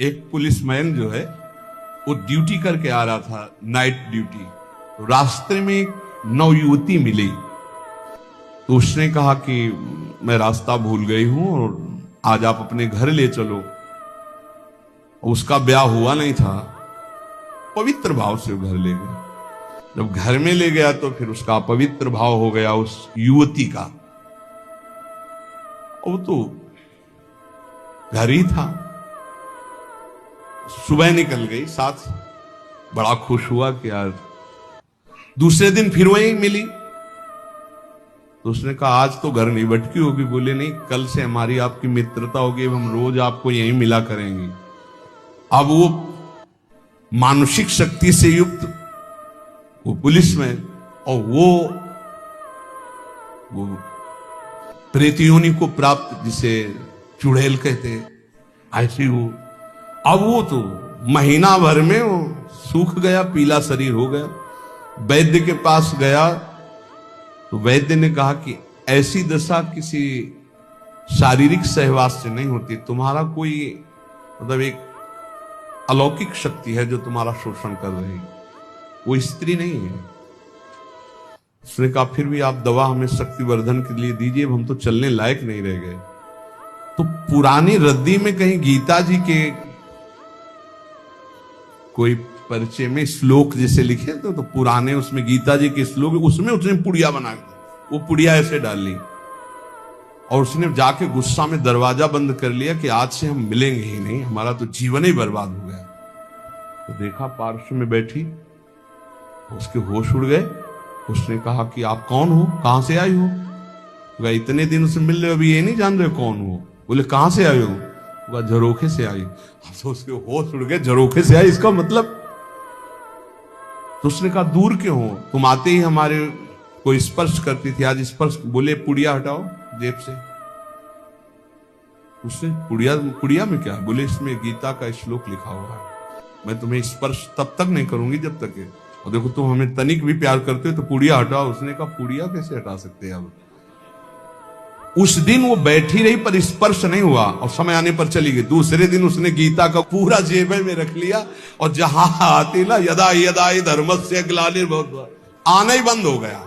एक पुलिसमैन जो है वो ड्यूटी करके आ रहा था, नाइट ड्यूटी। तो रास्ते में एक नवयुवती मिली, तो उसने कहा कि मैं रास्ता भूल गई हूं और आज आप अपने घर ले चलो। उसका ब्याह हुआ नहीं था, पवित्र भाव से वो घर ले गया। जब घर में ले गया तो फिर उसका पवित्र भाव हो गया उस युवती का। वो तो घर ही था। सुबह निकल गई साथ, बड़ा खुश हुआ कि यार। दूसरे दिन फिर वही मिली, तो उसने कहा आज तो घर नहीं भटकी होगी। बोले नहीं, कल से हमारी आपकी मित्रता होगी, हम रोज आपको यहीं मिला करेंगे। अब वो मानसिक शक्ति से युक्त वो पुलिस में, और वो प्रेत योनि को प्राप्त, जिसे चुड़ैल कहते, ऐसी वो। अब वो तो महीना भर में वो सूख गया, पीला शरीर हो गया। वैद्य के पास गया तो वैद्य ने कहा कि ऐसी दशा किसी शारीरिक सहवास से नहीं होती, तुम्हारा कोई मतलब एक अलौकिक शक्ति है जो तुम्हारा शोषण कर रही, वो स्त्री नहीं है। उसने कहा फिर भी आप दवा हमें शक्तिवर्धन के लिए दीजिए, हम तो चलने लायक नहीं रह गए। तो पुरानी रद्दी में कहीं गीता जी के कोई परिचय में श्लोक जैसे लिखे तो पुराने उसमें गीता जी के श्लोक, उसमें उसने पुड़िया बना वो पुड़िया ऐसे डाल ली, और उसने जाके गुस्सा में दरवाजा बंद कर लिया कि आज से हम मिलेंगे ही नहीं, हमारा तो जीवन ही बर्बाद हो गया। तो देखा पार्श्व में बैठी, उसके होश उड़ गए। उसने कहा कि आप कौन हो, कहां से आई हो? वह इतने दिन से मिल रहे, अभी ये नहीं जान रहे कौन हो? बोले कहां से आए हो? वह झरोखे से आई। तो उसके होश उड़ गए, झरोखे से आई इसका मतलब? तो उसने कहा दूर क्यों हो, तुम आते ही हमारे को स्पर्श करती थी, आज स्पर्श। बोले पुड़िया हटाओ जेब से। उसने पुड़िया में क्या? बोले इसमें गीता का श्लोक लिखा हुआ है, मैं तुम्हें स्पर्श तब तक नहीं करूंगी जब तक है, और देखो तुम हमें तनिक भी प्यार करते हो तो पुड़िया हटाओ। उसने कहा पुड़िया कैसे हटा सकते हैं? अब उस दिन वो बैठी रही पर स्पर्श नहीं हुआ, और समय आने पर चली गई। दूसरे दिन उसने गीता का पूरा जेब में रख लिया, और जहां आती ना यदा यदा धर्मस्य ग्लानिर्भवति, आना ही बंद हो गया।